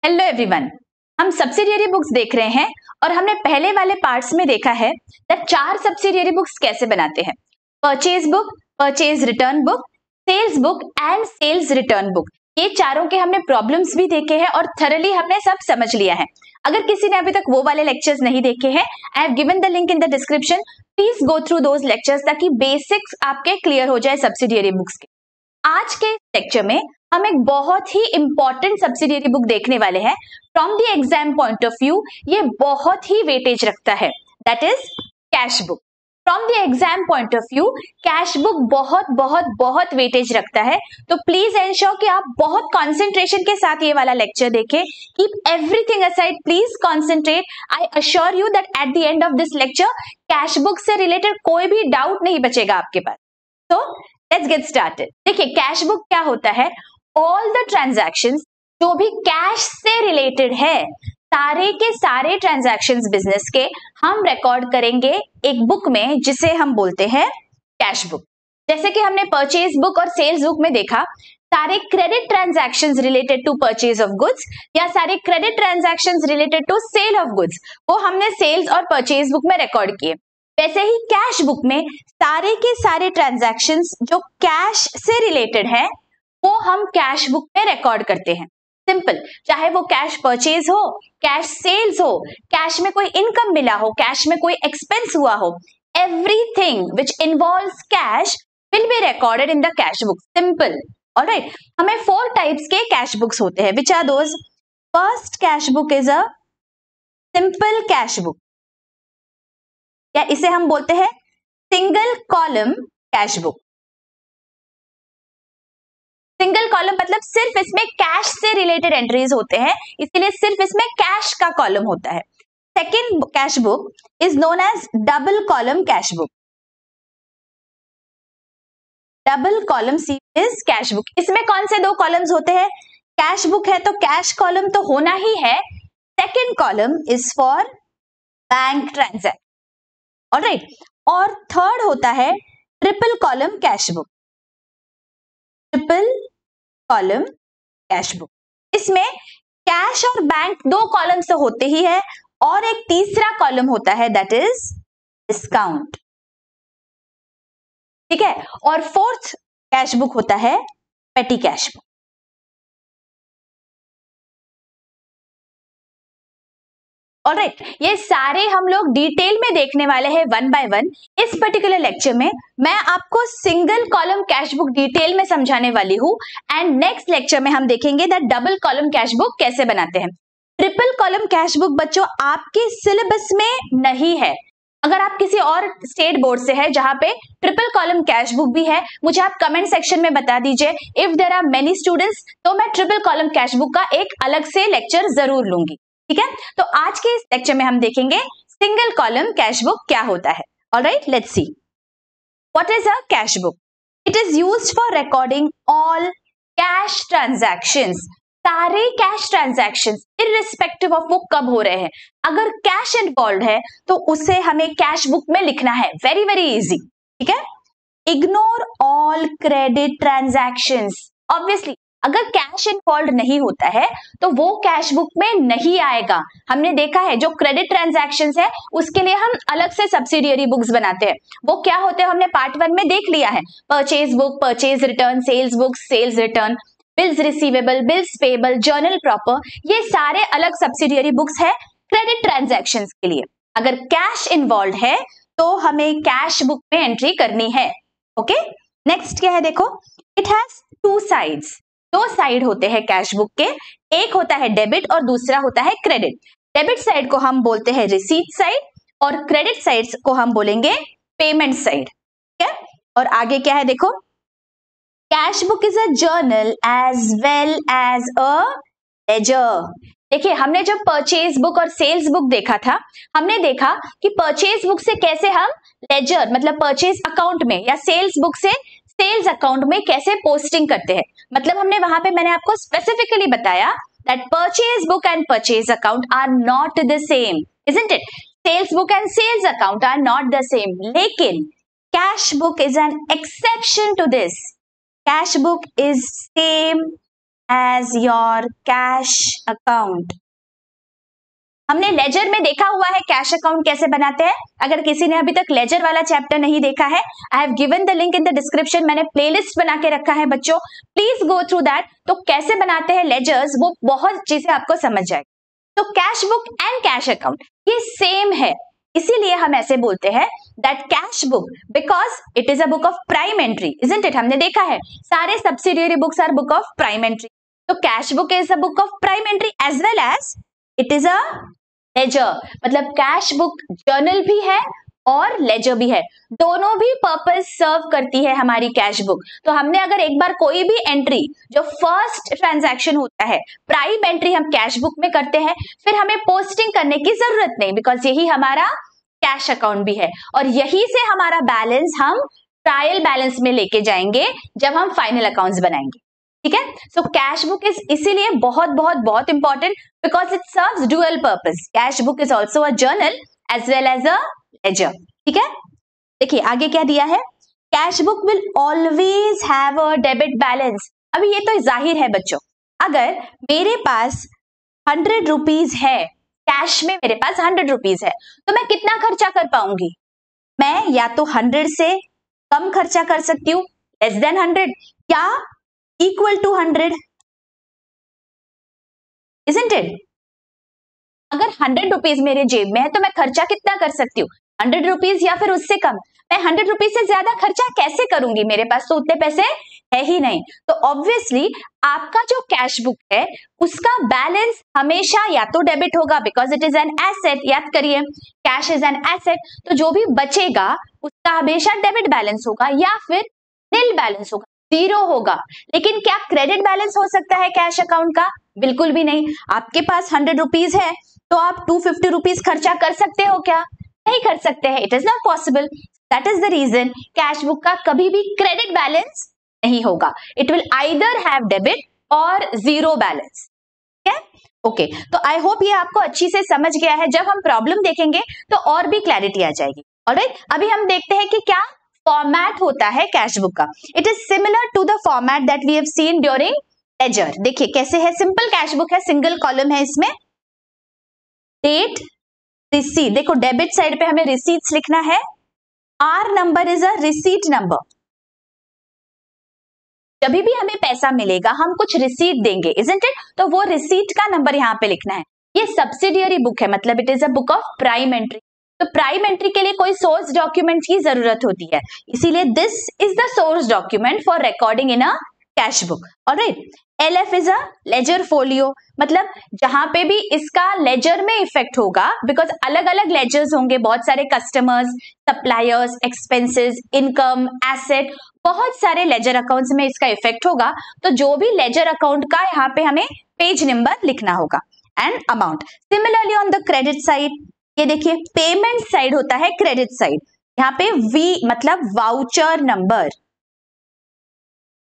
Hello everyone, हम subsidiary books देख रहे हैं और हमने पहले वाले पार्ट्स में देखा है दैट 4 सब्सिडियरी बुक्स कैसे बनाते हैं। Purchase book, purchase return book, sales book and sales return book. ये चारों के हमने प्रॉब्लम्स भी देखे हैं और थरली हमने सब समझ लिया है। अगर किसी ने अभी तक वो वाले लेक्चर्स नहीं देखे हैं, I have given the link in the description, please go through those lectures ताकि बेसिक्स आपके क्लियर हो जाए सब्सिडियरी बुक्स के। आज के लेक्चर में हम एक बहुत ही इंपॉर्टेंट सब्सिडियरी बुक देखने वाले हैं। From the exam point of view ये बहुत ही वेटेज रखता है, that is cash book. From the exam point of view cash book बहुत बहुत बहुत वेटेज रखता है, तो प्लीज एंश्योर कि आप बहुत कंसंट्रेशन के साथ ये वाला लेक्चर देखें। Keep everything aside, please concentrate. I assure you that at the end of this lecture cash book से रिलेटेड कोई भी डाउट नहीं बचेगा आपके पास। तो लेट्स गेट स्टार्टेड। देखिए कैश बुक क्या होता है, ऑल द ट्रांजैक्शंस जो भी कैश से रिलेटेड है, सारे के सारे ट्रांजैक्शंस बिजनेस के हम रिकॉर्ड करेंगे एक बुक में जिसे हम बोलते हैं कैश बुक। जैसे कि हमने परचेज बुक और सेल्स बुक में देखा, सारे credit transactions related to purchase of goods या सारे credit transactions related to sale of goods वो हमने सेल्स और परचेज बुक में रिकॉर्ड किए। वैसे ही कैश बुक में सारे के सारे ट्रांजैक्शंस जो कैश से रिलेटेड है वो हम कैश बुक में रिकॉर्ड करते हैं। सिंपल, चाहे वो कैश परचेज हो, कैश सेल्स हो, कैश में कोई इनकम मिला हो, कैश में कोई एक्सपेंस हुआ हो, everything which involves cash will be recorded in the cash book. Simple, alright. हमें 4 टाइप्स के कैश बुक्स होते हैं, which are those? First cash book is a simple cash book, या इसे हम बोलते हैं single column cash book. Single column मतलब सिर्फ इसमें कैश से रिलेटेड एंट्रीज होते हैं, इसलिए सिर्फ इसमें कैश का कॉलम होता है। Second cash book is known as double column cash book. Double column see is cash book. इसमें कौन से 2 कॉलम्स होते हैं? कैश बुक है तो कैश कॉलम तो होना ही है। Second column is for bank transaction, alright. और थर्ड होता है triple column cash book. Triple column cash book, इसमें कैश और बैंक 2 कॉलम से होते ही है और एक तीसरा कॉलम होता है दैट इज डिस्काउंट, ठीक है। और फोर्थ कैश बुक होता है पेटी कैश बुक। ऑलराइट, ये सारे हम लोग डिटेल में देखने वाले हैं 1 बाय 1। इस पर्टिकुलर लेक्चर में मैं आपको single column cash book detail में समझाने वाली हूं एंड नेक्स्ट लेक्चर में हम देखेंगे that double column cash book कैसे बनाते हैं। ट्रिपल कॉलम कैश बुक बच्चों आपके सिलेबस में नहीं है। अगर आप किसी और स्टेट बोर्ड से है जहां पे ट्रिपल कॉलम कैश बुक भी है, मुझे आप कमेंट सेक्शन में बता दीजिए। If there are many students तो मैं ट्रिपल कॉलम कैश बुक का एक अलग से लेक्चर जरूर लूंगी, ठीक है। तो आज के इस लेक्चर में हम देखेंगे सिंगल कॉलम कैश बुक क्या होता है। Alright, let's see what is a cash book. It is used for recording all cash transactions, सारे कैश ट्रांजैक्शंस इररिस्पेक्टिव ऑफ वो कब हो रहे हैं। अगर कैश इन्वॉल्व है तो उसे हमें कैश बुक में लिखना है, वेरी वेरी इजी, ठीक है। Ignore all credit transactions, obviously अगर कैश इन्वॉल्व नहीं होता है तो वो कैश बुक में नहीं आएगा। हमने देखा है जो क्रेडिट ट्रांजैक्शंस है उसके लिए हम अलग से सब्सिडियरी बुक्स बनाते हैं। वो क्या होते हैं हमने पार्ट 1 में देख लिया है। Purchase book, purchase return, sales book, sales return, bills receivable, bills payable, journal proper, ये सारे अलग सब्सिडियरी बुक्स है क्रेडिट ट्रांजैक्शंस के लिए। अगर कैश इन्वॉल्व है तो हमें कैश बुक में एंट्री करनी है। ओके, नेक्स्ट क्या है देखो, इट हैज 2 साइड्स। 2 साइड होते हैं कैश बुक के, एक होता है डेबिट और दूसरा होता है क्रेडिट। डेबिट साइड को हम बोलते हैं रिसीट साइड और क्रेडिट साइड को हम बोलेंगे पेमेंट साइड, ठीक है। और आगे क्या है देखो, cash book is a journal as well as a ledger. देखिए हमने जब परचेज बुक और सेल्स बुक देखा था, हमने देखा कि परचेज बुक से कैसे हम लेजर मतलब परचेज अकाउंट में या सेल्स बुक से सेल्स अकाउंट में कैसे पोस्टिंग करते हैं। मतलब हमने वहां पे मैंने आपको स्पेसिफिकली बताया that purchase book and purchase account are not the same, isn't it? Sales book and sales account are not the same, लेकिन cash book is an exception to this. Cash book is same as your cash account. हमने ledger में देखा हुआ है cash account कैसे बनाते हैं. अगर किसी ने अभी तक लेजर वाला चैप्टर नहीं देखा है, आई have given the link in the description. मैंने प्लेलिस्ट बना के रखा है बच्चों, प्लीज गो थ्रू दैट. तो कैसे बनाते हैं लेजर्स वो बहुत चीजें आपको समझ जाएगी. तो cash book and cash account ये सेम है, इसीलिए हम ऐसे बोलते हैं that cash book because it is a book of prime entry, isn't it. हमने देखा है सारे subsidiary books are book of prime entry. तो cash book is a book of prime entry as well as it is a ledger. मतलब cash book journal भी है और laser भी है, दोनों भी पर्पस सर्व करती है हमारी कैश बुक. तो हमने अगर एक बार कोई भी एंट्री जो फर्स्ट ट्रांजैक्शन होता है प्राइम एंट्री हम कैश बुक में करते हैं, फिर हमें पोस्टिंग करने की जरूरत नहीं, बिकॉज यही हमारा कैश अकाउंट भी है और यही से हमारा बैलेंस हम ट्रायल बैलेंस में लेके जाएंगे जब हम फाइनल अकाउंट्स बनाएंगे. ठीक है. सो कैश बुक इज इसीलिए बहुत बहुत बहुत important because it serves dual purpose. Cash book is also a journal as well as a ledger. ठीक है. देखिए आगे क्या दिया है, cash book will always have a debit balance. अभी ये तो जाहिर है बच्चों, अगर मेरे पास 100 रुपीज है, कैश में मेरे पास 100 रुपीज है, तो मैं कितना खर्चा कर पाऊंगी. मैं या तो 100 से कम खर्चा कर सकती हूँ, लेस देन 100, या इक्वल टू 100, isn't it? अगर 100 रुपीज मेरे जेब में है तो मैं खर्चा कितना कर सकती हूँ, 100 रुपीज या फिर उससे कम. मैं 100 रुपीज से ज्यादा खर्चा कैसे करूंगी, मेरे पास तो उतने पैसे है ही नहीं. तो ऑब्वियसली आपका जो कैश बुक है उसका बैलेंस हमेशा या तो डेबिट होगा because it is an asset. याद करिए कैश इज एन एसेट, तो जो भी बचेगा उसका हमेशा डेबिट बैलेंस होगा या फिर नील बैलेंस होगा, जीरो होगा. लेकिन क्या क्रेडिट बैलेंस हो सकता है कैश अकाउंट का? बिल्कुल भी नहीं. आपके पास 100 रुपीज है तो आप 250 रुपीज खर्चा कर सकते हो क्या? नहीं कर सकते हैं. It is not possible. That is the reason cash book का कभी भी क्रेडिट बैलेंस नहीं होगा. It will either have debit और जीरो बैलेंस. ठीक है. ओके, तो आई होप ये आपको अच्छी से समझ गया है. जब हम प्रॉब्लम देखेंगे तो और भी क्लैरिटी आ जाएगी. ऑलराइट, अभी हम देखते हैं कि क्या फॉर्मेट होता है कैश बुक का. It is similar to the format that we have seen during ledger. देखिए कैसे है, सिंपल कैश बुक है, सिंगल कॉलम है, इसमें डेट, रिसीट. देखो डेबिट साइड पे हमें रिसीट्स लिखना है. R number is a receipt number. जब भी हमें पैसा मिलेगा हम कुछ रिसीट देंगे, इजंट इट, तो वो रिसीट का नंबर यहाँ पे लिखना है. ये सब्सिडियरी बुक है, मतलब it is a book of prime entry. तो प्राइम एंट्री के लिए कोई सोर्स डॉक्यूमेंट की जरूरत होती है, इसीलिए this is the source document for recording in a cash book. Alright. LF is a ledger folio, मतलब जहां पे भी इसका लेजर में इफेक्ट होगा, बिकॉज अलग अलग लेजर्स होंगे, बहुत सारे customers, suppliers, expenses, income, asset, बहुत सारे लेजर अकाउंट्स में इसका इफेक्ट होगा. तो जो भी लेजर अकाउंट का यहाँ पे हमें पेज नंबर लिखना होगा and amount. Similarly on the credit side, ये देखिए पेमेंट साइड होता है क्रेडिट साइड. यहाँ पे V मतलब वाउचर नंबर.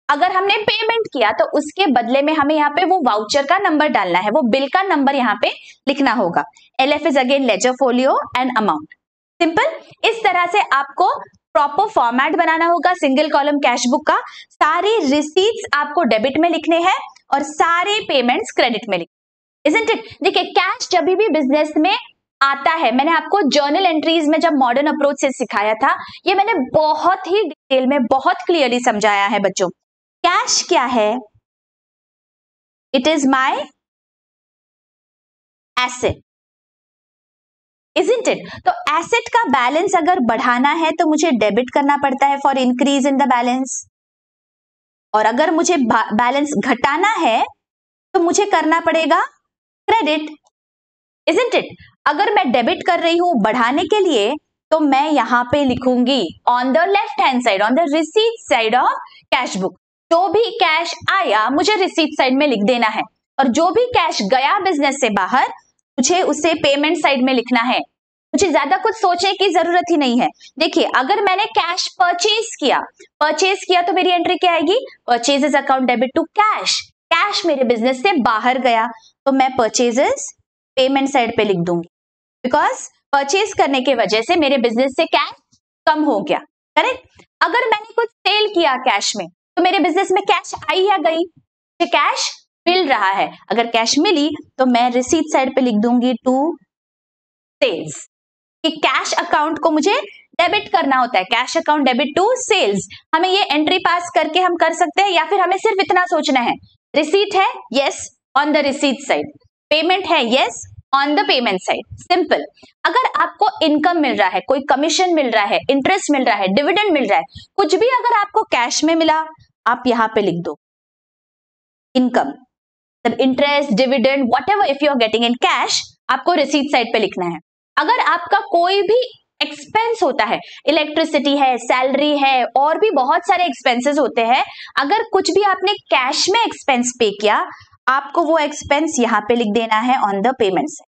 अगर हमने पेमेंट किया तो उसके बदले में हमें यहाँ पे वो वाउचर का नंबर डालना है, वो बिल का नंबर यहाँ पे लिखना होगा. LF is again ledger folio and amount. Simple. इस तरह से आपको प्रॉपर फॉर्मेट बनाना होगा सिंगल कॉलम कैश बुक का. सारे रिसीट्स आपको डेबिट में लिखने हैं और सारे पेमेंट्स क्रेडिट में लिखने. Isn't it. देखिए कैश जब भी बिजनेस में आता है, मैंने आपको जर्नल एंट्रीज में जब मॉडर्न अप्रोच से सिखाया था, ये मैंने बहुत ही डिटेल में बहुत क्लियरली समझाया है बच्चों. कैश क्या है? It is my asset, isn't it. तो एसेट का बैलेंस अगर बढ़ाना है तो मुझे डेबिट करना पड़ता है for increase in the balance, और अगर मुझे बैलेंस घटाना है तो मुझे करना पड़ेगा क्रेडिट, इजंट इट. अगर मैं डेबिट कर रही हूं बढ़ाने के लिए तो मैं यहां पे लिखूंगी on the left hand side, on the receipt side of cash book. जो भी कैश आया मुझे रिसीट साइड में लिख देना है, और जो भी कैश गया बिजनेस से बाहर मुझे उसे पेमेंट साइड में लिखना है. मुझे ज्यादा कुछ सोचने की जरूरत ही नहीं है. देखिए अगर मैंने कैश परचेज किया तो मेरी एंट्री क्या आएगी? Purchases account debit to cash. Cash मेरे बिजनेस से बाहर गया तो मैं परचेजेस पेमेंट साइड पे लिख दूंगी, बिकॉज परचेज करने की वजह से मेरे बिजनेस से कैश कम हो गया. करेक्ट. अगर मैंने कुछ सेल किया कैश में तो मेरे बिजनेस में कैश आई या गई? कैश मिल रहा है। अगर कैश मिली तो मैं रिसीट साइड पे लिख दूंगी टू सेल्स, कि कैश अकाउंट को मुझे डेबिट करना होता है, cash account debit to sales. हमें ये एंट्री पास करके हम कर सकते हैं, या फिर हमें सिर्फ इतना सोचना है, रिसीट है yes on the receipt side, payment है yes on the payment side, simple. अगर आपको इनकम मिल रहा है, कोई कमीशन मिल रहा है, इंटरेस्ट मिल रहा है, डिविडेंड मिल रहा है, कुछ भी अगर आपको कैश में मिला, आप यहां पे लिख दो इनकम, मतलब interest, dividend, whatever if you are getting in cash, आपको रिसीट साइड पे लिखना है। अगर आपका कोई भी एक्सपेंस होता है, इलेक्ट्रिसिटी है, सैलरी है, और भी बहुत सारे एक्सपेंसेस होते हैं, अगर कुछ भी आपने कैश में एक्सपेंस पे किया, आपको वो एक्सपेंस यहां पे लिख देना है on the payment side.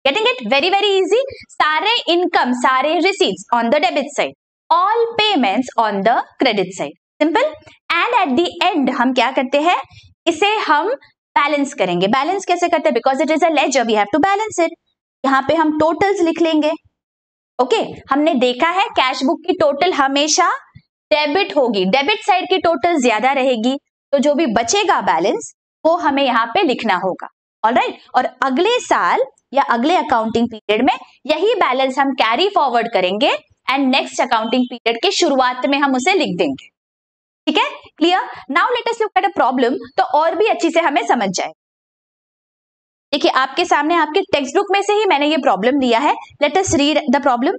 Getting it? Very very easy. सारे इनकम, सारे receipts on the debit side, all payments on the credit side, simple. And at the end हम क्या करते हैं, इसे हम बैलेंस करेंगे। बैलेंस कैसे करते हैं? Because it is a ledger, we have to balance it. यहाँ पे हम टोटल्स लिख लेंगे। ओके, हमने देखा है कैश बुक की टोटल हमेशा डेबिट होगी, डेबिट साइड की टोटल ज्यादा रहेगी, तो जो भी बचेगा बैलेंस वो हमें यहाँ पे लिखना होगा। ऑलराइट, और अगले साल या अगले अकाउंटिंग पीरियड में यही बैलेंस हम कैरी फॉरवर्ड करेंगे एंड नेक्स्ट अकाउंटिंग पीरियड के शुरुआत में हम उसे लिख देंगे। ठीक है, clear? Now let us look at a problem, तो और भी अच्छी से हमें समझ जाए। देखिए, आपके सामने आपके टेक्स्ट बुक में से ही मैंने ये प्रॉब्लम दिया है। Let us read the problem.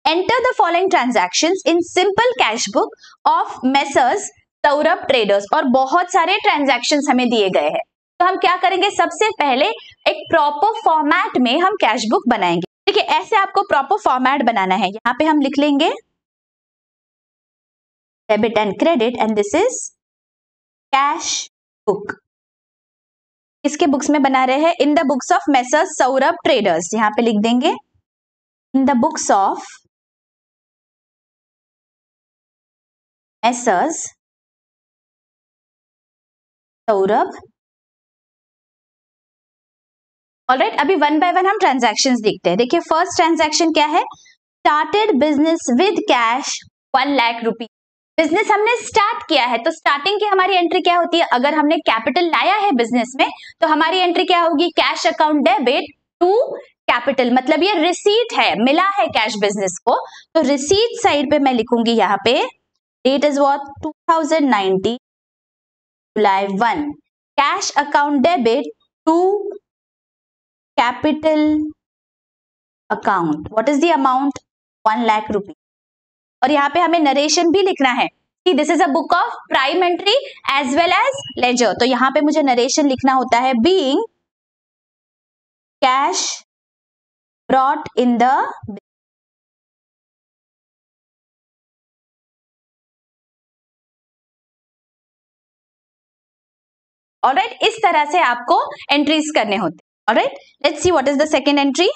Enter the following transactions in simple cash book of messrs Saurabh traders, और बहुत सारे ट्रांजैक्शंस हमें दिए गए हैं। तो हम क्या करेंगे, सबसे पहले एक प्रॉपर फॉर्मेट में हम कैश बुक बनाएंगे। देखिए, ऐसे आपको प्रॉपर फॉर्मेट बनाना है। यहाँ पे हम लिख लेंगे debit and credit, and this is cash book. इसके बुक्स में बना रहे हैं, in the books of messrs Saurabh traders, यहां पे लिख देंगे in the books of messrs Saurabh. Alright, अभी वन बाय वन हम ट्रांजैक्शंस देखते हैं। देखिए, फर्स्ट ट्रांजैक्शन क्या है, started business with cash 1 lakh rupees. Business हमने स्टार्ट किया है, तो स्टार्टिंग की हमारी एंट्री क्या होती है, अगर हमने कैपिटल लाया है बिजनेस में, तो हमारी एंट्री क्या होगी, cash account debit to capital, मतलब ये रिसीट है, मिला है कैश बिजनेस को, तो रिसीट साइड पे मैं लिखूंगी यहाँ पे date is what 2019 July 1, cash account debit to capital account, what is the amount 1 lakh rupees. और यहाँ पे हमें नरेशन भी लिखना है कि this is a book of prime entry as well as ledger, तो यहाँ पे मुझे नरेशन लिखना होता है being cash brought in the. Alright, इस तरह से आपको एंट्रीज करने होते हैं। Alright, let's see what is the second entry.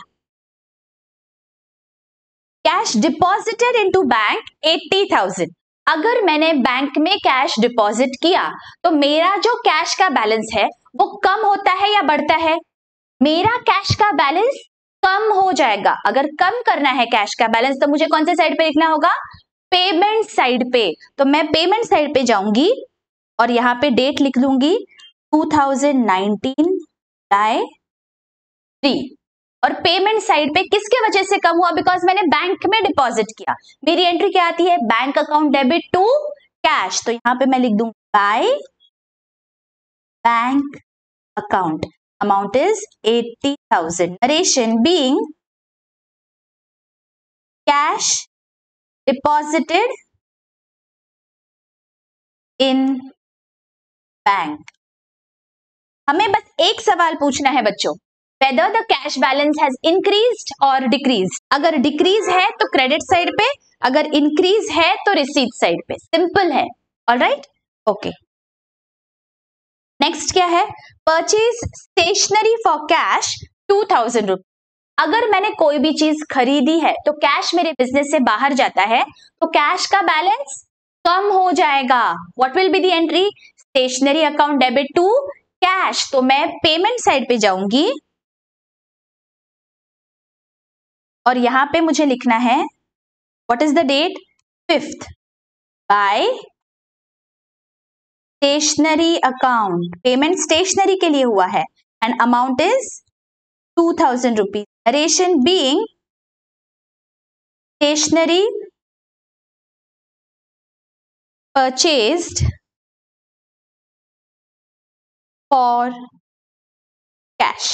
Cash deposited into bank 80,000। अगर मैंने बैंक में कैश डिपॉजिट किया तो मेरा जो कैश का बैलेंस है वो कम होता है या बढ़ता है? मेरा कैश का बैलेंस कम हो जाएगा। अगर कम करना है कैश का बैलेंस तो मुझे कौन से साइड पे लिखना होगा, पेमेंट साइड पे। तो मैं पेमेंट साइड पे जाऊंगी और यहाँ पे डेट लिख लूंगी 2019 बाय 3, और पेमेंट साइड पे किसके वजह से कम हुआ, बिकॉज मैंने बैंक में डिपॉजिट किया। मेरी एंट्री क्या आती है, bank account debit to cash, तो यहां पे मैं लिख दूंगी by bank account, amount is 80,000, narration being cash deposited in bank. हमें बस एक सवाल पूछना है बच्चों, whether the cash balance has increased or decreased। अगर डिक्रीज है तो क्रेडिट साइड पे, अगर इंक्रीज है तो रिसीट साइड पे, सिंपल है। Alright, okay. नेक्स्ट क्या है, purchase stationery for cash 2,000 rupees. अगर मैंने कोई भी चीज खरीदी है तो कैश मेरे बिजनेस से बाहर जाता है, तो कैश का बैलेंस कम हो जाएगा। What will be the entry, stationery account debit to cash, तो मैं पेमेंट साइड पे जाऊंगी और यहां पे मुझे लिखना है what is the date 5th by stationery account, payment stationery के लिए हुआ है and amount is 2000 rupees. Narration being stationery purchased for cash.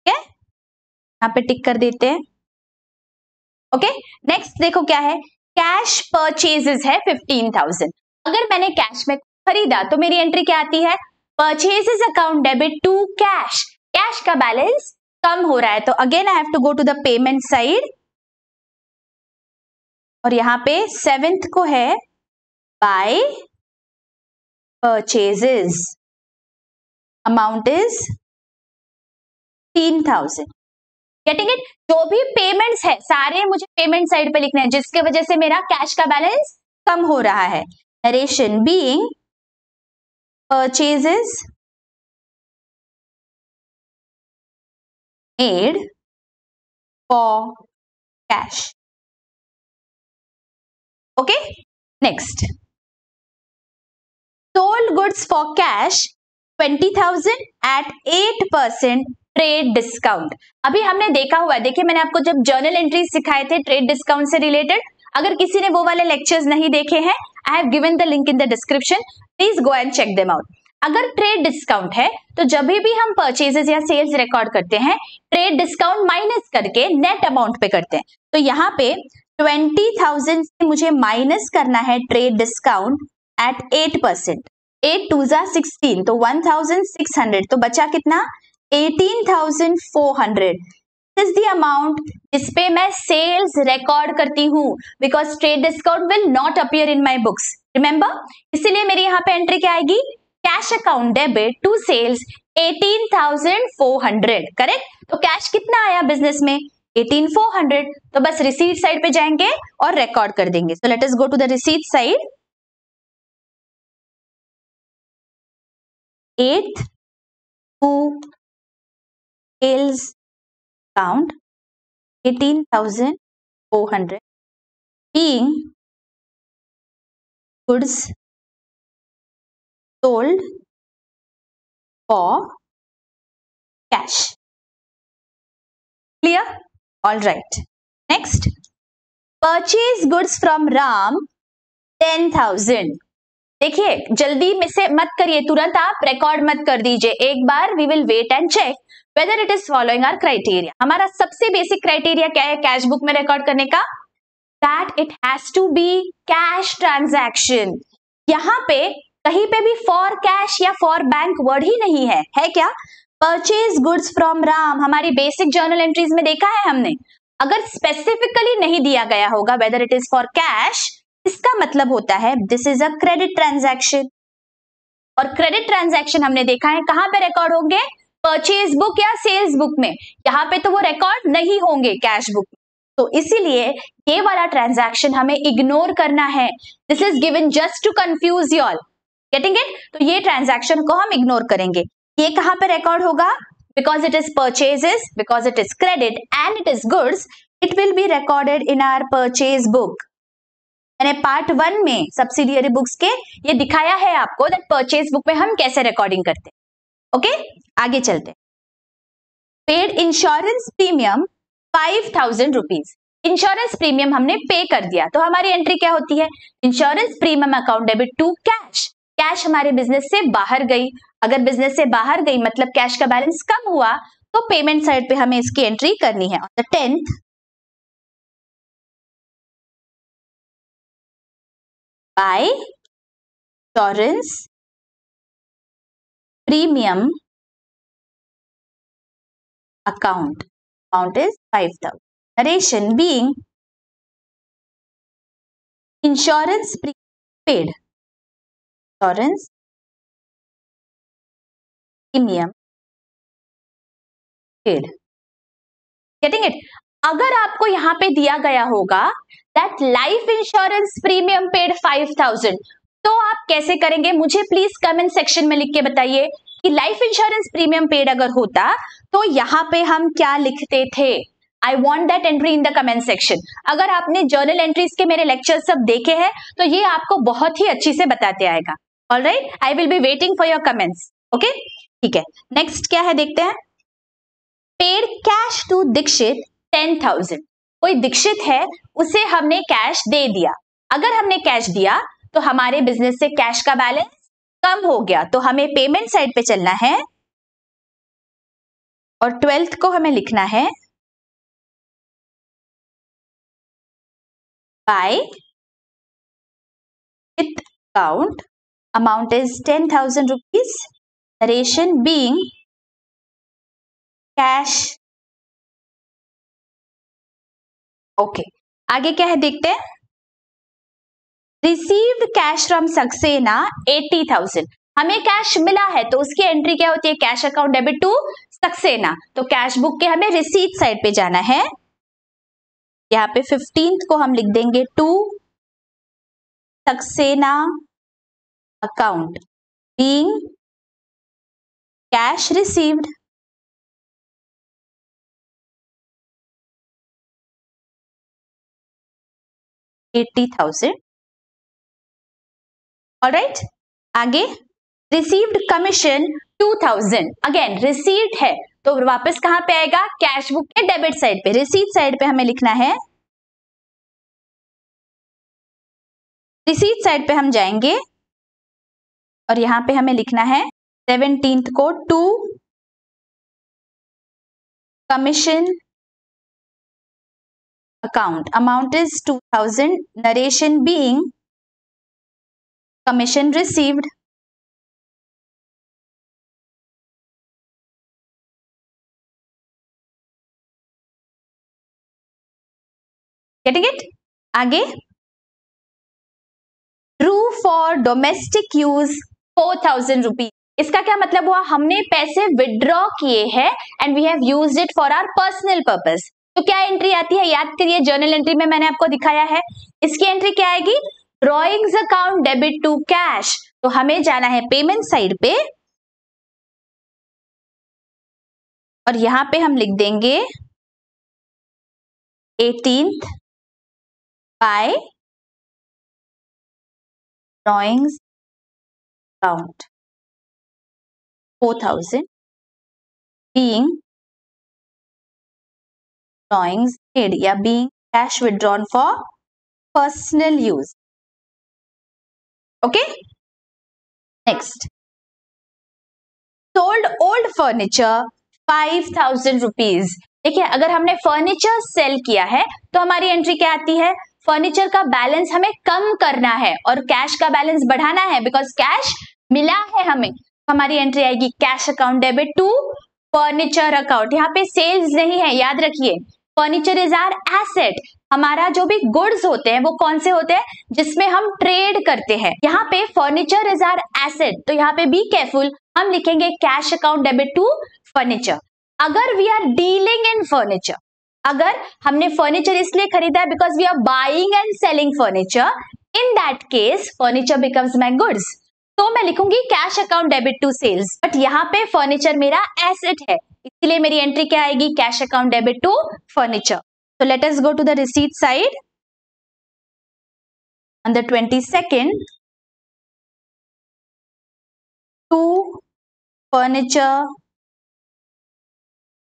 ठीक है, यहां पे टिक कर देते हैं। ओके, नेक्स्ट देखो क्या है, कैश परचेजेस है 15,000। अगर मैंने कैश में खरीदा तो मेरी एंट्री क्या आती है, purchases account debit to cash. Cash का बैलेंस कम हो रहा है तो again I have to go to the payment side और यहां पे 7th को है by purchases, amount is 15,000। Getting it, जो भी पेमेंट्स है सारे मुझे पेमेंट साइड पे लिखने हैं जिसके वजह से मेरा कैश का बैलेंस कम हो रहा है। Narration being purchases made for cash. Okay, next, sold goods for cash 20,000 at 8% trade discount. अभी हमने देखा हुआ है, देखिए मैंने आपको जब जर्नल एंट्रीज सिखाए थे ट्रेड डिस्काउंट से रिलेटेड, अगर किसी ने वो वाले लेक्चर्स नहीं देखे हैं, I have given the link in the description, please go and check them out. अगर ट्रेड डिस्काउंट है तो जब भी हम परचेजेस या सेल्स रिकॉर्ड करते हैं ट्रेड डिस्काउंट माइनस करके नेट अमाउंट पे करते हैं। तो यहाँ पे 20,000 से मुझे माइनस करना है ट्रेड डिस्काउंट एट 8%। 8 2 16 तो 1,600, तो बचा कितना, 18,400 इज द अमाउंट जिसपे मैं सेल्स रिकॉर्ड करती हूँ, because trade discount will not appear in my books, remember. इसीलिए मेरी यहाँ पे एंट्री क्या आएगी, cash account debit to sales 18,400, correct. तो कैश कितना आया बिजनेस में, 18,400, तो बस रिसीट साइड पे जाएंगे और रिकॉर्ड कर देंगे। So let us go to the receipt side. 8th to sales count 18,400 being goods sold for cash. Clear? All right. Next, purchase goods from Ram 10,000. देखिए जल्दी में से मत करिए, तुरंत आप रिकॉर्ड मत कर दीजिए, एक बार we will wait and check whether it is following our criteria. हमारा सबसे बेसिक क्राइटेरिया क्या है कैश बुक में रिकॉर्ड करने का, that it has to be cash transaction. यहाँ पे कहीं पे भी फॉर कैश या फॉर बैंक वर्ड ही नहीं है, है क्या, परचेज गुड्स फ्रॉम राम, हमारी बेसिक जर्नल एंट्रीज में देखा है हमने। अगर स्पेसिफिकली नहीं दिया गया होगा weather it is for cash, इसका मतलब होता है this is a credit transaction. और क्रेडिट ट्रांजैक्शन हमने देखा है कहां पे रिकॉर्ड होंगे, परचेज बुक या सेल्स बुक में, यहाँ पे तो वो रिकॉर्ड नहीं होंगे कैश बुक में। तो इसीलिए ये वाला ट्रांजैक्शन हमें इग्नोर करना है, this is given just to confuse you all, getting it. तो ये ट्रांजैक्शन को हम इग्नोर करेंगे। ये कहां पे रिकॉर्ड होगा, because it is purchases, because it is credit and it is goods, it will be recorded in our purchase book. मैंने पार्ट 1 में सब्सिडियरी बुक्स के ये दिखाया है आपको दैट परचेज बुक में हम कैसे रिकॉर्डिंग करते हैं। ओके, आगे चलते। Paid insurance premium 5,000 rupees, insurance premium हमने पे कर दिया, तो हमारी एंट्री क्या होती है, insurance premium account debit to cash. Cash हमारे बिजनेस से बाहर गई, अगर बिजनेस से बाहर गई मतलब कैश का बैलेंस कम हुआ, तो पेमेंट साइड पे हमें इसकी एंट्री करनी है। On the 10th by insurance premium account, amount is 5,000. Narration being insurance paid, insurance premium paid. Getting it? अगर आपको यहाँ पे दिया गया होगा that life insurance premium paid 5,000, तो आप कैसे करेंगे, मुझे प्लीज कमेंट सेक्शन में लिख के बताइए कि लाइफ इंश्योरेंस प्रीमियम पेड अगर होता तो यहाँ पे हम क्या लिखते थे। I want that entry in the comment section. अगर आपने जर्नल एंट्रीज के मेरे लेक्चर सब देखे हैं तो ये आपको बहुत ही अच्छी से बताते आएगा। Alright, I will be waiting for your comments. Okay, ठीक है। नेक्स्ट क्या है देखते हैं। Paid cash to Dikshit 10,000। कोई दीक्षित है, उसे हमने कैश दे दिया। अगर हमने कैश दिया तो हमारे बिजनेस से कैश का बैलेंस कम हो गया, तो हमें पेमेंट साइड पे चलना है और 12th को हमें लिखना है by with account, amount is 10,000 rupees, narration being cash. Okay, आगे क्या है देखते हैं। Received cash from Saxena 80,000। हमें कैश मिला है तो उसकी एंट्री क्या होती है, cash account debit to Saxena. तो कैश बुक के हमें रिसीट साइड पे जाना है। यहाँ पे 15th को हम लिख देंगे to Saxena account being cash received. $80,000। Alright, आगे रिसीव्ड कमीशन 2,000। अगेन रिसीट है तो वापस कहां पे आएगा, कैश बुक के डेबिट साइड पे। रिसीट साइड पे हमें लिखना है, रिसीट साइड पे हम जाएंगे और यहां पे हमें लिखना है 17th को to commission account, amount is 2,000, narration being commission received। Getting it? आगे drew for domestic use 4,000 rupees. इसका क्या मतलब हुआ, हमने पैसे विड्रॉ किए हैं and we have used it for our personal purpose. तो क्या एंट्री आती है, याद करिए जर्नल एंट्री में मैंने आपको दिखाया है। इसकी एंट्री क्या आएगी, drawings account debit to cash. तो हमें जाना है पेमेंट साइड पे और यहां पे हम लिख देंगे 18th by drawings account 4,000 being drawings made या being cash withdrawn for personal use। Okay, next sold old furniture 5,000 rupees। देखिए अगर हमने फर्नीचर सेल किया है तो हमारी एंट्री क्या आती है, फर्नीचर का बैलेंस हमें कम करना है और कैश का बैलेंस बढ़ाना है बिकॉज कैश मिला है हमें। हमारी एंट्री आएगी cash account debit to furniture account. यहाँ पे सेल्स नहीं है, याद रखिए फर्नीचर इज आवर एसेट। हमारा जो भी गुड्स होते हैं वो कौन से होते हैं, जिसमें हम ट्रेड करते हैं। यहाँ पे फर्नीचर इज आवर एसेट, तो यहाँ पे बी केयरफुल, हम लिखेंगे cash account debit to furniture. अगर we are dealing in furniture, अगर हमने फर्नीचर इसलिए खरीदा है because we are buying and selling furniture, in that case furniture becomes my goods, तो मैं लिखूंगी cash account debit to sales. But यहाँ पे फर्नीचर मेरा एसेट है, इसलिए मेरी एंट्री क्या आएगी, cash account debit to furniture. So let us go to the receipt side. On the 22nd, to furniture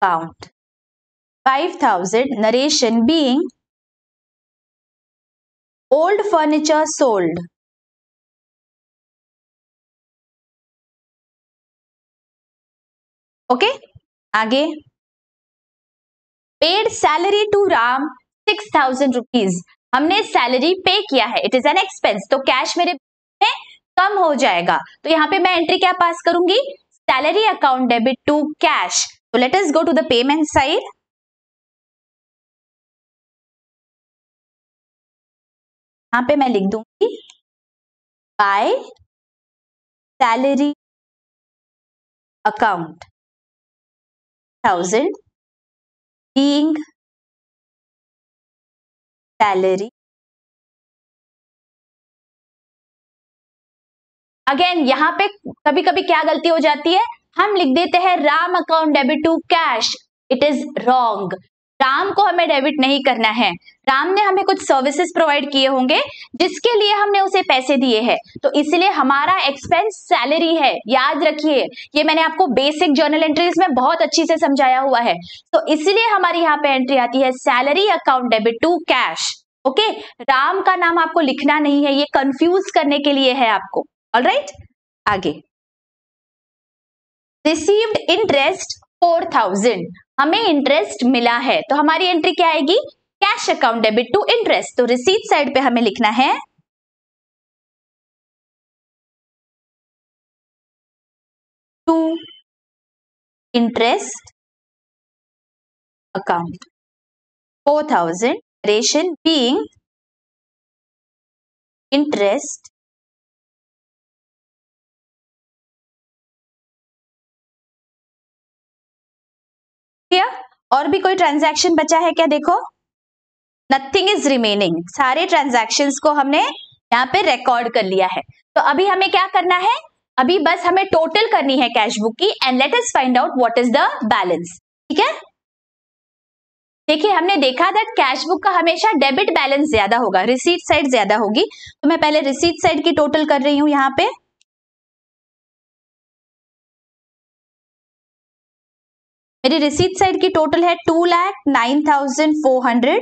account 5,000, narration being old furniture sold। Okay, आगे paid salary to Ram 6,000 rupees. हमने salary pay किया है, it is an expense, तो cash मेरे में कम हो जाएगा। तो यहाँ पे मैं एंट्री क्या पास करूंगी, salary account debit to cash. तो let us go to the payment side. यहाँ पे मैं लिख दूंगी by salary account 1,000 being salary। Again यहां पे कभी कभी क्या गलती हो जाती है, हम लिख देते हैं Ram account debit to cash, it is wrong. Ram को हमें डेबिट नहीं करना है। राम ने हमें कुछ सर्विसेज प्रोवाइड किए होंगे जिसके लिए हमने उसे पैसे दिए हैं, तो इसलिए हमारा एक्सपेंस सैलरी है। याद रखिए, ये मैंने आपको बेसिक जर्नल एंट्रीज में बहुत अच्छी से समझाया हुआ है। तो इसलिए हमारी यहाँ पे एंट्री आती है salary account debit to cash. Okay, Ram का नाम आपको लिखना नहीं है, ये कंफ्यूज करने के लिए है आपको। ऑलराइट, आगे रिसीव्ड इंटरेस्ट 4000, हमें इंटरेस्ट मिला है, तो हमारी एंट्री क्या आएगी? Cash account debit to interest. तो रिसीट साइड पे हमें लिखना है to interest account 4000, ration being interest क्या? और भी कोई ट्रांजैक्शन बचा है क्या? देखो, नथिंग इज रिमेनिंग, सारे ट्रांजैक्शंस को हमने यहाँ पे रिकॉर्ड कर लिया है। तो अभी हमें क्या करना है? अभी बस हमें टोटल करनी है कैश बुक की, and let us find out what is the balance. ठीक है, देखिए हमने देखा दैट कैश बुक का हमेशा डेबिट बैलेंस ज्यादा होगा, रिसीट साइड ज्यादा होगी। तो मैं पहले रिसीट साइड की टोटल कर रही हूं। यहाँ पे मेरी रिसीट साइड की टोटल है 2,09,400।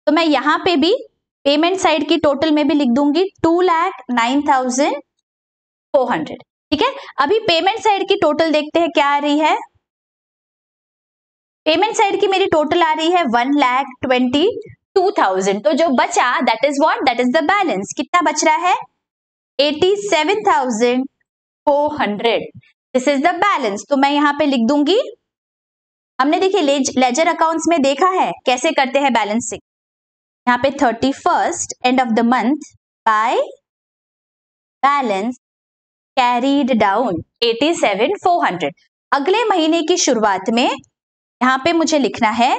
तो मैं यहाँ पे भी पेमेंट साइड की टोटल में भी लिख दूंगी 2,09,400। ठीक है, अभी पेमेंट साइड की टोटल देखते हैं क्या आ रही है। पेमेंट साइड की मेरी टोटल आ रही है 1,22,000। तो जो बचा that is what? That is the balance. कितना बच रहा है? 87,400। This is the balance. तो मैं यहाँ पे लिख दूंगी, हमने देखिए लेजर अकाउंट्स में देखा है कैसे करते हैं बैलेंसिंग। यहाँ पे 31st end of the month by balance carried down 87,400। अगले महीने की शुरुआत में यहाँ पे मुझे लिखना है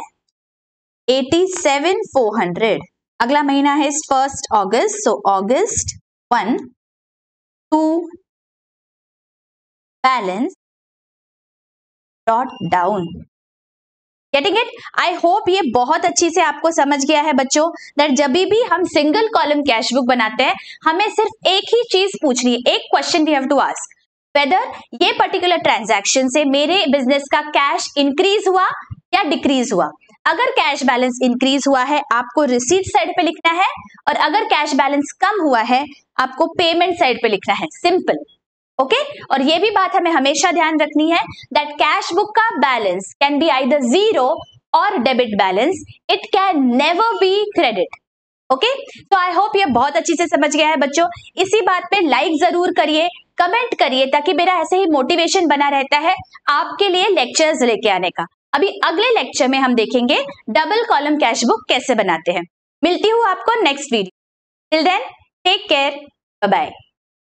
87,400। अगला महीना है 1 अगस्त, so August 1 to balance dot down. Getting it? I hope ये बहुत अच्छी से आपको समझ गया है बच्चों, दैट जब भी हम सिंगल कॉलम कैश बुक बनाते हैं हमें सिर्फ एक ही चीज पूछनी है, एक question we have to ask, whether ये पर्टिकुलर ट्रांजैक्शन से मेरे बिजनेस का कैश इंक्रीज हुआ या डिक्रीज हुआ। अगर कैश बैलेंस इंक्रीज हुआ है आपको रिसीट साइड पे लिखना है, और अगर कैश बैलेंस कम हुआ है आपको पेमेंट साइड पे लिखना है। सिंपल। ओके, और ये भी बात हमें हमेशा ध्यान रखनी है दैट कैश बुक का balance can be either zero और debit balance, it can never be credit. Okay, तो आई होप ये बहुत अच्छी से समझ गया है बच्चों। इसी बात पे लाइक जरूर करिए, कमेंट करिए, ताकि मेरा ऐसे ही मोटिवेशन बना रहता है आपके लिए लेक्चर्स लेके आने का। अभी अगले लेक्चर में हम देखेंगे डबल कॉलम कैश बुक कैसे बनाते हैं। मिलती हूँ आपको next video. Till then take care, bye bye.